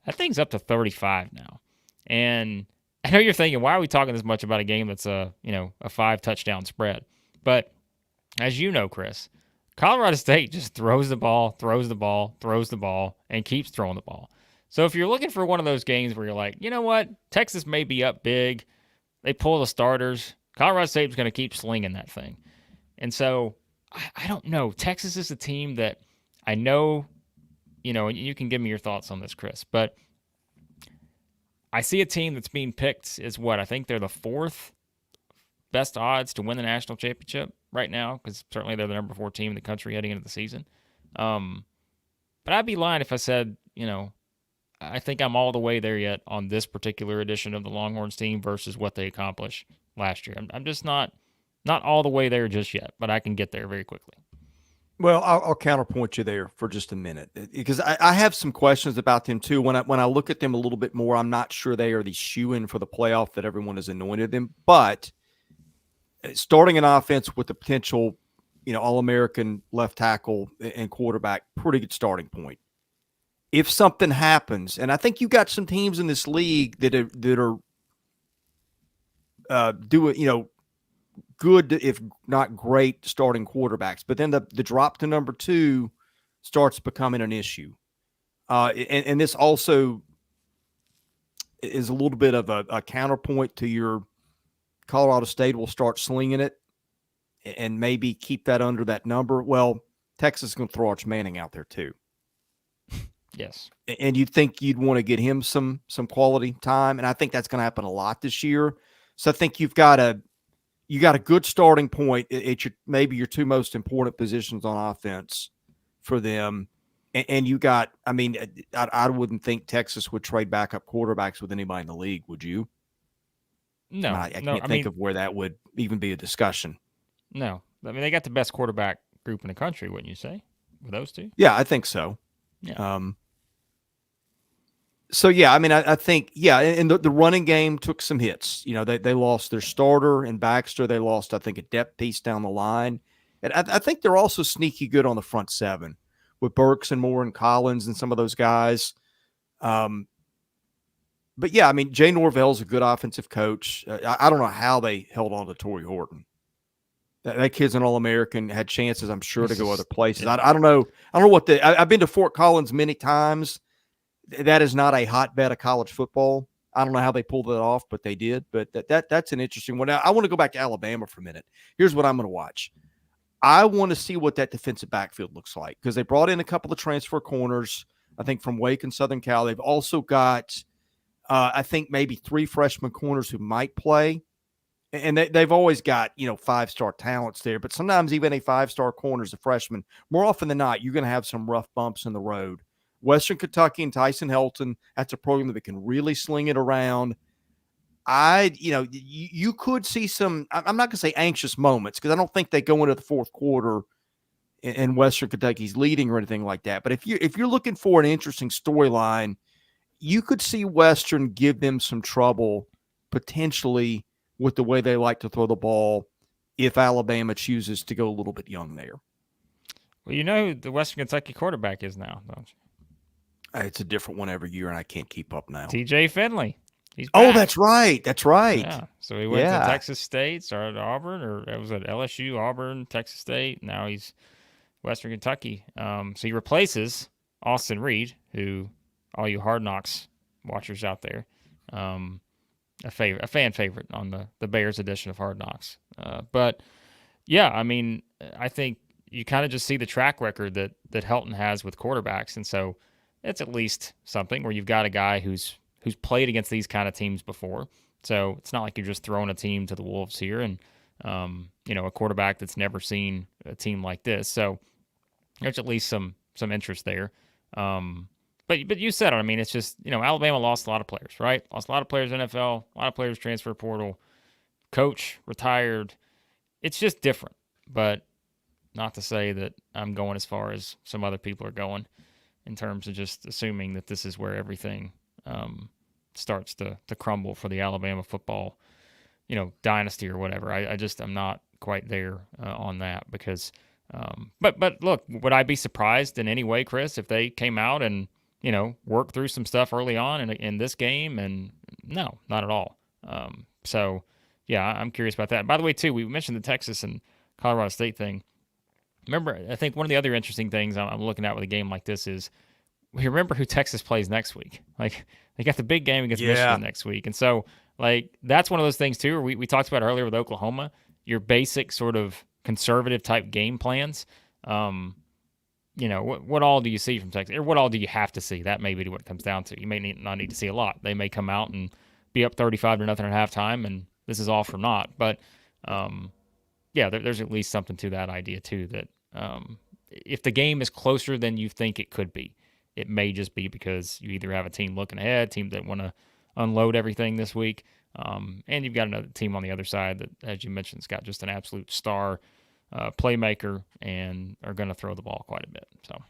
That thing's up to 35 now. And I know you're thinking, why are we talking this much about a game that's a 5-touchdown spread? But as you know, Chris, Colorado State just throws the ball, and keeps throwing the ball. So if you're looking for one of those games where you're like, you know what, Texas may be up big, they pull the starters, Colorado State's going to keep slinging that thing. And so I don't know. Texas is a team that I know, and you can give me your thoughts on this, Chris, but I see a team that's being picked as what? I think they're the 4th best odds to win the national championship right now, because certainly they're the number 4 team in the country heading into the season. But I'd be lying if I said, I think I'm all the way there yet on this particular edition of the Longhorns team versus what they accomplished last year. I'm just not all the way there just yet, but I can get there very quickly. Well, I'll counterpoint you there for just a minute, because I have some questions about them too. When I look at them a little bit more, I'm not sure they are the shoo-in for the playoff that everyone has anointed them. But starting an offense with the potential, All-American left tackle and quarterback, pretty good starting point. If something happens, and I think you got some teams in this league that are doing, good, if not great, starting quarterbacks. But then the drop to number 2 starts becoming an issue. And this also, is a little bit of a counterpoint to your Colorado State will start slinging it and maybe keep that under that number. Well, Texas is going to throw Arch Manning out there too. Yes. And you'd think you'd want to get him some quality time, and I think that's going to happen a lot this year. So I think you got a good starting point at maybe your two most important positions on offense for them. And you got, I mean, I wouldn't think Texas would trade backup quarterbacks with anybody in the league, would you? No, I can't think of where that would even be a discussion. No. I mean, they got the best quarterback group in the country, wouldn't you say, with those two? Yeah, I think so. Yeah. So, yeah, I mean, I think, yeah, and the running game took some hits. You know, they lost their starter in Baxter. They lost, I think, a depth piece down the line. And I think they're also sneaky good on the front seven with Burks and Moore and Collins and some of those guys. But, yeah, I mean, Jay Norvell's a good offensive coach. I don't know how they held on to Torrey Horton. That kid's an All-American, had chances, I'm sure, to go other places. I don't know. I don't know what I've been to Fort Collins many times. That is not a hotbed of college football. I don't know how they pulled it off, but they did. But that's an interesting one. Now, I want to go back to Alabama for a minute. Here's what I'm going to watch. I want to see what that defensive backfield looks like because they brought in a couple of transfer corners, I think, from Wake and Southern Cal. They've also got, I think, maybe 3 freshman corners who might play. And they've always got, five-star talents there. But sometimes even a five-star corner is a freshman. More often than not, you're going to have some rough bumps in the road. Western Kentucky and Tyson Helton, that's a program that can really sling it around. You could see some, I'm not going to say anxious moments because I don't think they go into the fourth quarter and Western Kentucky's leading or anything like that. But if you're looking for an interesting storyline, you could see Western give them some trouble potentially with the way they like to throw the ball if Alabama chooses to go a little bit young there. Well, you know who the Western Kentucky quarterback is now, don't you? It's a different one every year, and I can't keep up now. TJ Finley. He's back. Oh, that's right. That's right. Yeah. So he went to Texas State, started at Auburn, or it was at LSU, Auburn, Texas State. Now he's Western Kentucky. So he replaces Austin Reed, who all you Hard Knocks watchers out there, a fan favorite on the Bears edition of Hard Knocks. But yeah, I mean, I think you kind of just see the track record that Helton has with quarterbacks, and so it's at least something where you've got a guy who's played against these kind of teams before. So it's not like you're just throwing a team to the wolves here, and a quarterback that's never seen a team like this. So there's at least some interest there. But you said it. I mean, it's just Alabama lost a lot of players, right? Lost a lot of players in NFL, a lot of players transfer portal, coach retired. It's just different. But not to say that I'm going as far as some other people are going in terms of just assuming that this is where everything starts to crumble for the Alabama football, dynasty or whatever. I'm not quite there on that because, but look, would I be surprised in any way, Chris, if they came out and worked through some stuff early on in this game? And no, not at all. So yeah, I'm curious about that. By the way, too, we mentioned the Texas and Colorado State thing. Remember, I think one of the other interesting things I'm looking at with a game like this is we remember who Texas plays next week. Like, they got the big game against Michigan next week. And so, like, that's one of those things, too, where we talked about earlier with Oklahoma, your basic sort of conservative type game plans. What all do you see from Texas? Or what all do you have to see? That may be what it comes down to. You may not need to see a lot. They may come out and be up 35-0 at halftime, and this is all for naught. But, yeah, there's at least something to that idea, too, that if the game is closer than you think it could be, it may just be because you either have a team looking ahead, team that want to unload everything this week, and you've got another team on the other side that, as you mentioned, has got just an absolute star playmaker and are going to throw the ball quite a bit. So,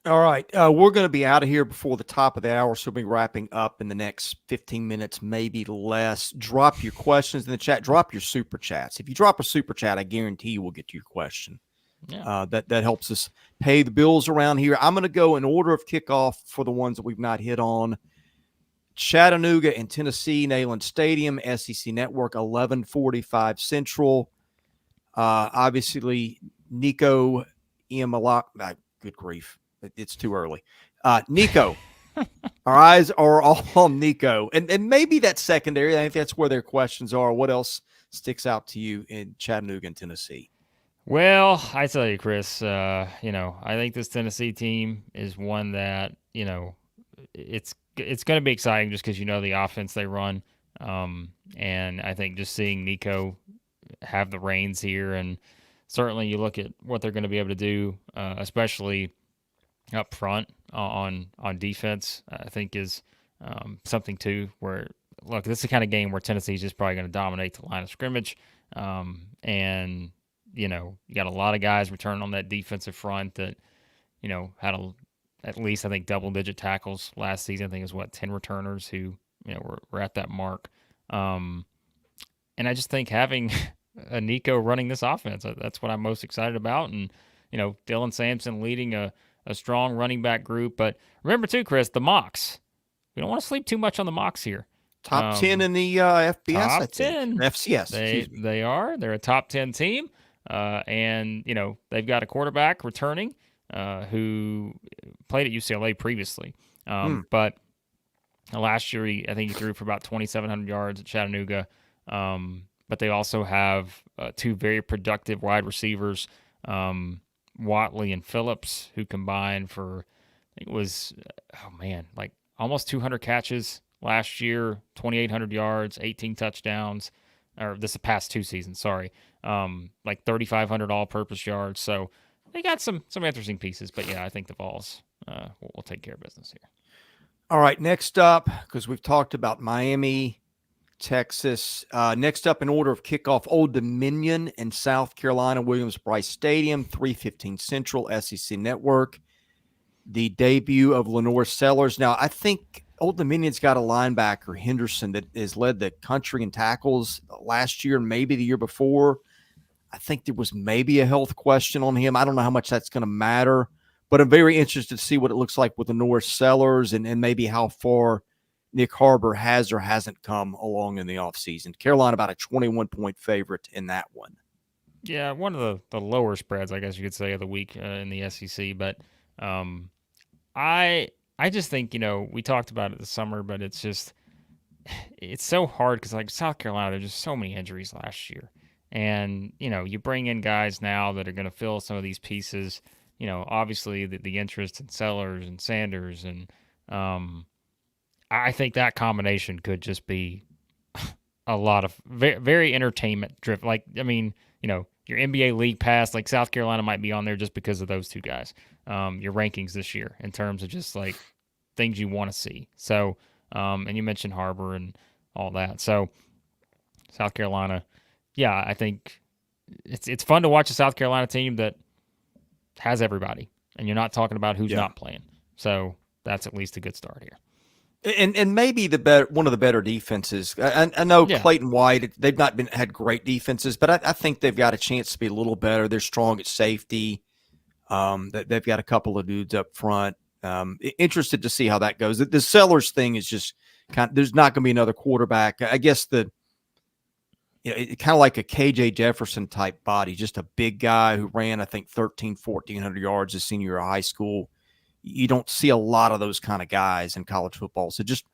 all right, we're going to be out of here before the top of the hour, so we'll be wrapping up in the next 15 minutes, maybe less. Drop your questions in the chat. Drop your super chats. If you drop a super chat, I guarantee you will get your question. Yeah. That helps us pay the bills around here. I'm going to go in order of kickoff for the ones that we've not hit on. Chattanooga and Tennessee, Neyland Stadium, SEC Network, 11:45 Central. Obviously, Nico Iamalock. Good grief. It's too early. Nico, Our eyes are all on Nico, and maybe that secondary. I think that's where their questions are. What else sticks out to you in Chattanooga and Tennessee? Well, I tell you, Chris, I think this Tennessee team is one that, it's going to be exciting just because the offense they run. And I think just seeing Nico have the reins here, and certainly you look at what they're going to be able to do, especially up front on defense, I think is something too. Where look, this is the kind of game where Tennessee's just probably going to dominate the line of scrimmage, and you got a lot of guys returning on that defensive front that had at least I think double-digit tackles last season. I think it was 10 returners who were at that mark. And I just think having a Nico running this offense, that's what I'm most excited about. And Dylan Sampson leading a strong running back group. But remember too, Chris, the mocks. We don't want to sleep too much on the mocks here. Top 10 in the FBS, top I think. 10. FCS. They are. They're a top 10 team. And they've got a quarterback returning who played at UCLA previously. But last year, I think he threw for about 2,700 yards at Chattanooga. But they also have two very productive wide receivers, Watley and Phillips, who combined for, I think it was, like almost 200 catches last year, 2,800 yards, 18 touchdowns, or this is the past 2 seasons, sorry. Like 3,500 all-purpose yards. So they got some interesting pieces. But, yeah, I think the Vols will take care of business here. All right, next up, because we've talked about Miami, Texas. Next up in order of kickoff, Old Dominion in South Carolina, Williams-Brice Stadium, 3:15 Central, SEC Network. The debut of Lenore Sellers. Now, I think Old Dominion's got a linebacker, Henderson, that has led the country in tackles last year and maybe the year before. I think there was maybe a health question on him. I don't know how much that's going to matter, but I'm very interested to see what it looks like with Lenore Sellers and maybe how far Nick Harbor has or hasn't come along in the offseason. Carolina about a 21-point favorite in that one. Yeah, one of the lower spreads, I guess you could say, of the week in the SEC. But I just think, we talked about it this summer, but it's so hard because, like, South Carolina, there's just so many injuries last year. And, you bring in guys now that are going to fill some of these pieces. Obviously the interest in Sellers and Sanders. And I think that combination could just be a lot of very, very entertainment driven. Like, I mean, your NBA League Pass, like South Carolina might be on there just because of those two guys. Your rankings this year in terms of just like things you want to see. So, and you mentioned Harbor and all that. So, South Carolina, yeah, I think it's fun to watch a South Carolina team that has everybody, and you're not talking about who's not playing. So that's at least a good start here. And maybe one of the better defenses. I know Clayton White, they've not had great defenses, but I think they've got a chance to be a little better. They're strong at safety. They've got a couple of dudes up front. Interested to see how that goes. The Sellers thing is just there's not going to be another quarterback. I guess kind of like a KJ Jefferson type body, just a big guy who ran, I think, 1,400 yards his senior year of high school. You don't see a lot of those kind of guys in college football. So just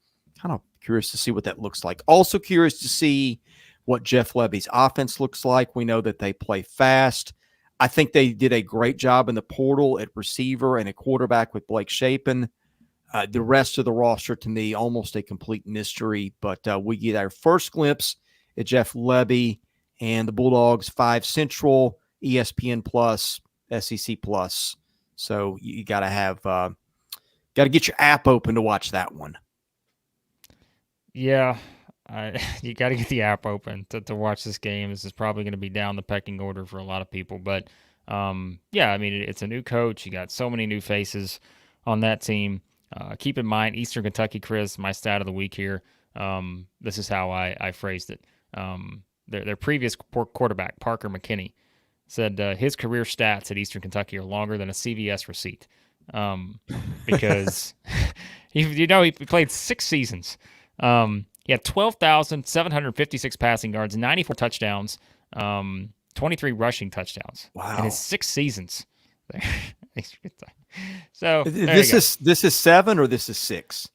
kind of curious to see what that looks like. Also curious to see what Jeff Lebby's offense looks like. We know that they play fast. I think they did a great job in the portal at receiver and a quarterback with Blake Shapen. The rest of the roster, to me, almost a complete mystery. But we get our first glimpse at Jeff Lebby and the Bulldogs 5 Central, ESPN Plus, SEC Plus. So you got to get your app open to watch that one. Yeah, you got to get the app open to watch this game. This is probably going to be down the pecking order for a lot of people. But, yeah, I mean, it's a new coach. You got so many new faces on that team. Keep in mind, Eastern Kentucky, Chris, my stat of the week here. This is how I phrased it. Their previous quarterback, Parker McKinney, said his career stats at Eastern Kentucky are longer than a CVS receipt because, he played 6 seasons. He had 12,756 passing yards, 94 touchdowns, 23 rushing touchdowns in his 6 seasons. Eastern Kentucky. So there you This is 7 or this is 6?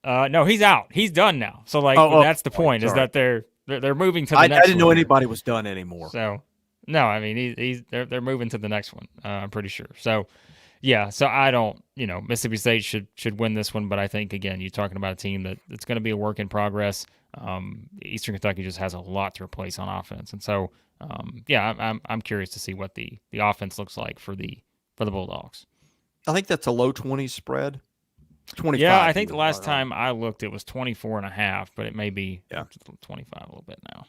No, he's out. He's done now. So like that's the point is that they're moving to the next one. I didn't know here. anybody was done anymore. So no, I mean they're moving to the next one. I'm pretty sure. So yeah, so I don't, Mississippi State should win this one, but I think again, you're talking about a team that's going to be a work in progress. Eastern Kentucky just has a lot to replace on offense, and so I'm curious to see what the offense looks like for the Bulldogs. I think that's a low 20s spread. 25. Yeah, I think the last time I looked, it was 24.5, but it may be 25 a little bit now.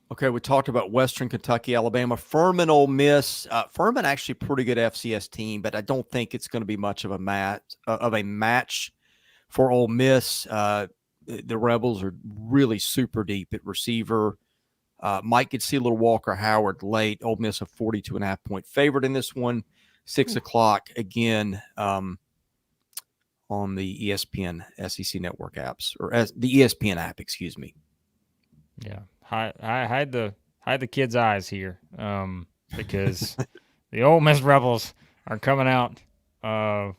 Okay, we talked about Western Kentucky, Alabama, Furman, Ole Miss. Furman actually a pretty good FCS team, but I don't think it's going to be much of a match for Ole Miss. The Rebels are really super deep at receiver. Might get to see a little Walker Howard late. Ole Miss a 42.5-point favorite in this one. 6 o'clock again on the ESPN SEC Network apps, or the ESPN app, excuse me. Yeah. I hide the kids' eyes here because the Ole Miss Rebels are coming out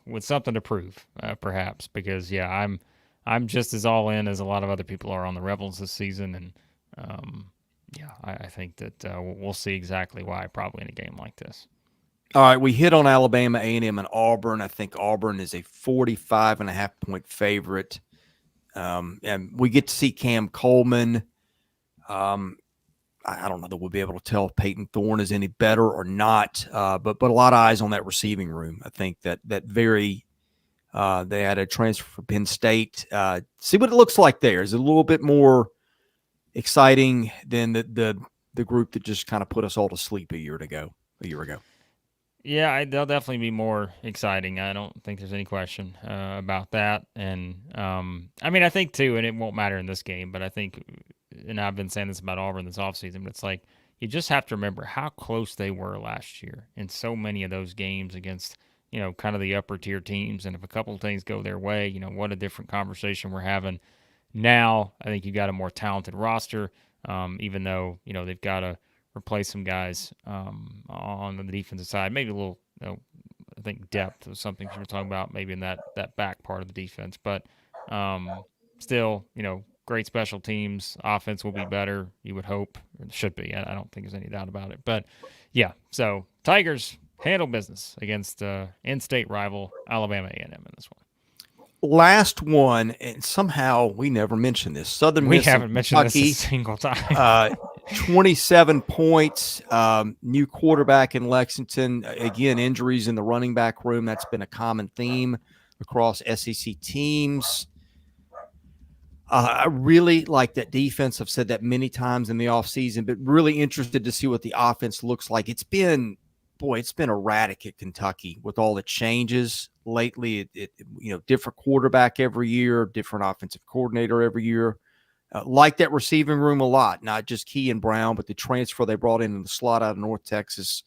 with something to prove, perhaps. Because I'm just as all in as a lot of other people are on the Rebels this season, and I think that we'll see exactly why probably in a game like this. All right, we hit on Alabama, A&M, and Auburn. I think Auburn is a 45.5-point favorite, and we get to see Cam Coleman. I don't know that we'll be able to tell if Peyton Thorne is any better or not, but a lot of eyes on that receiving room. I think that they had a transfer from Penn State. See what it looks like there. Is it a little bit more exciting than the group that just kind of put us all to sleep a year ago. Yeah, they'll definitely be more exciting. I don't think there's any question about that. And I think too, and it won't matter in this game, but I think, and I've been saying this about Auburn this offseason, but it's like you just have to remember how close they were last year in so many of those games against, kind of the upper tier teams. And if a couple of things go their way, what a different conversation we're having now. I think you've got a more talented roster, even though, they've got to replace some guys on the defensive side. Maybe a little, I think depth was something we were talking about, maybe in that back part of the defense. But still, great special teams. Offense will be better, you would hope. It should be. I don't think there's any doubt about it. But, yeah, so Tigers handle business against in-state rival Alabama A&M in this one. Last one, and somehow we never mentioned this. Southern Miss. We haven't mentioned this a single time. 27 points. New quarterback in Lexington. Again, injuries in the running back room. That's been a common theme across SEC teams. I really like that defense. I've said that many times in the offseason, but really interested to see what the offense looks like. It's been erratic at Kentucky with all the changes lately. Different quarterback every year, different offensive coordinator every year. Like that receiving room a lot, not just Key and Brown, but the transfer they brought in the slot out of North Texas.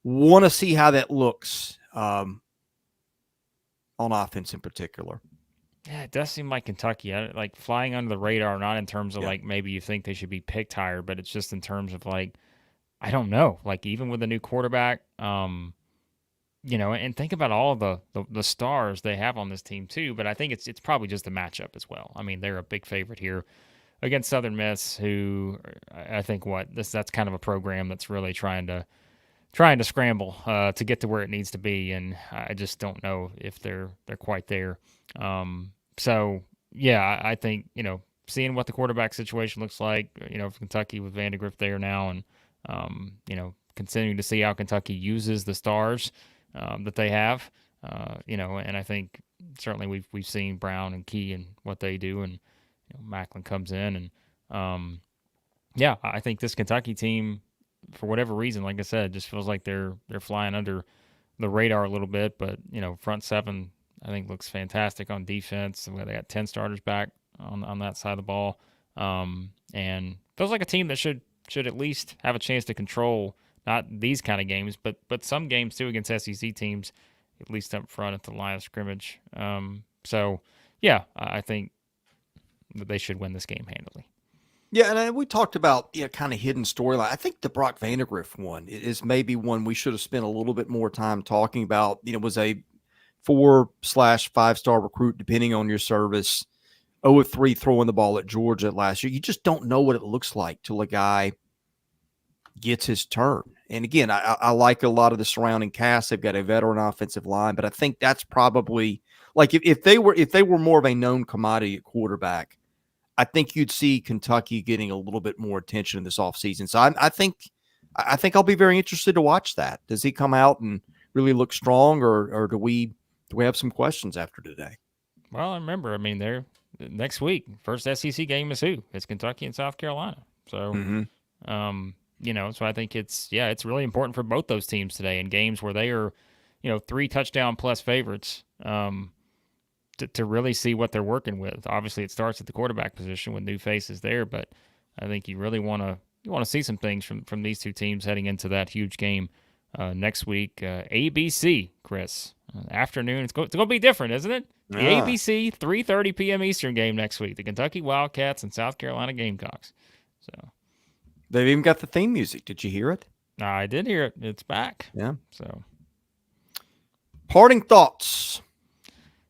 Want to see how that looks on offense in particular. Yeah, it does seem like Kentucky, like flying under the radar, not in terms of like maybe you think they should be picked higher, but it's just in terms of like, I don't know, like even with a new quarterback, and think about all the stars they have on this team too. But I think it's probably just the matchup as well. I mean, they're a big favorite here against Southern Miss, who I think that's kind of a program that's really trying to scramble to get to where it needs to be, and I just don't know if they're quite there. So yeah, I think seeing what the quarterback situation looks like, for Kentucky with Vanderbilt there now, and continuing to see how Kentucky uses the stars that they have, and I think certainly we've seen Brown and Key and what they do, and Macklin comes in, and I think this Kentucky team, for whatever reason, like I said, just feels like they're flying under the radar a little bit. But front seven I think looks fantastic on defense. They got 10 starters back on that side of the ball, and feels like a team that should at least have a chance to control not these kind of games, but some games too against SEC teams, at least up front at the line of scrimmage. So yeah, I think that they should win this game handily. Yeah, and we talked about kind of hidden storyline. I think the Brock Vandegrift one is maybe one we should have spent a little bit more time talking about. Was a 4/5-star recruit, depending on your service. 0-3 throwing the ball at Georgia last year. You just don't know what it looks like till a guy gets his turn. And again, I like a lot of the surrounding cast. They've got a veteran offensive line, but I think that's probably like if they were more of a known commodity at quarterback, I think you'd see Kentucky getting a little bit more attention in this offseason. So I think I'll be very interested to watch that. Does he come out and really look strong, or do we have some questions after today? Well, I remember, I mean, they're next week. First SEC game is who? It's Kentucky and South Carolina. So, so I think it's really important for both those teams today in games where they are, 3 touchdown plus favorites. To really see what they're working with. Obviously, it starts at the quarterback position with new faces there, but I think you really want to see some things from these two teams heading into that huge game next week. ABC, Chris, afternoon. It's going to be different, isn't it? The ABC 3:30 p.m. Eastern game next week. The Kentucky Wildcats and South Carolina Gamecocks. So they've even got the theme music. Did you hear it? I did hear it. It's back. Yeah. So parting thoughts.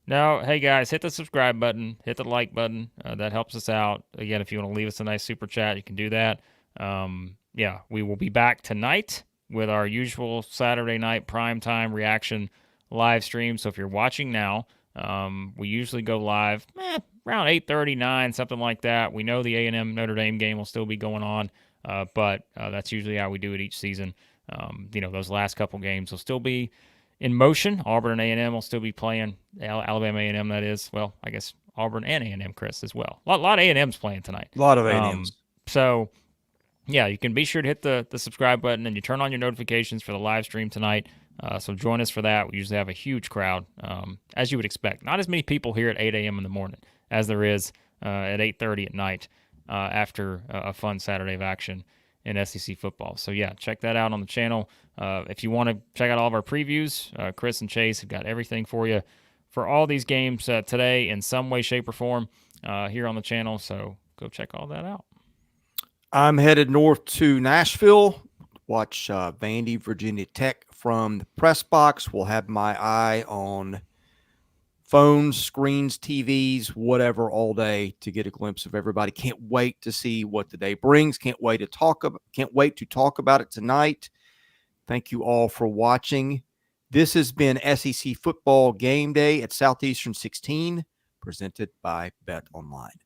Now, hey guys, hit the subscribe button, hit the like button. That helps us out. Again, if you want to leave us a nice super chat, you can do that. We will be back tonight with our usual Saturday night primetime reaction live stream. So if you're watching now, we usually go live around 8:30, 9, something like that. We know the A&M Notre Dame game will still be going on, but that's usually how we do it each season. Those last couple games will still be in motion. Auburn and A&M will still be playing. Alabama A&M, that is. Well, I guess Auburn and A&M, Chris, as well. A lot of A&M's playing tonight. A lot of A&M's. You can be sure to hit the subscribe button, and you turn on your notifications for the live stream tonight. So join us for that. We usually have a huge crowd, as you would expect. Not as many people here at 8 a.m. in the morning as there is at 8:30 at night after a fun Saturday of action in SEC football. So, check that out on the channel. If you want to check out all of our previews, Chris and Chase have got everything for you for all these games today in some way, shape, or form here on the channel. So go check all that out. I'm headed north to Nashville. Watch Vandy, Virginia Tech from the press box. We'll have my eye on phones, screens, TVs, whatever, all day to get a glimpse of everybody. Can't wait to see what the day brings. Can't wait to talk about it tonight. Thank you all for watching. This has been SEC Football Game Day at Southeastern 16, presented by Bet Online.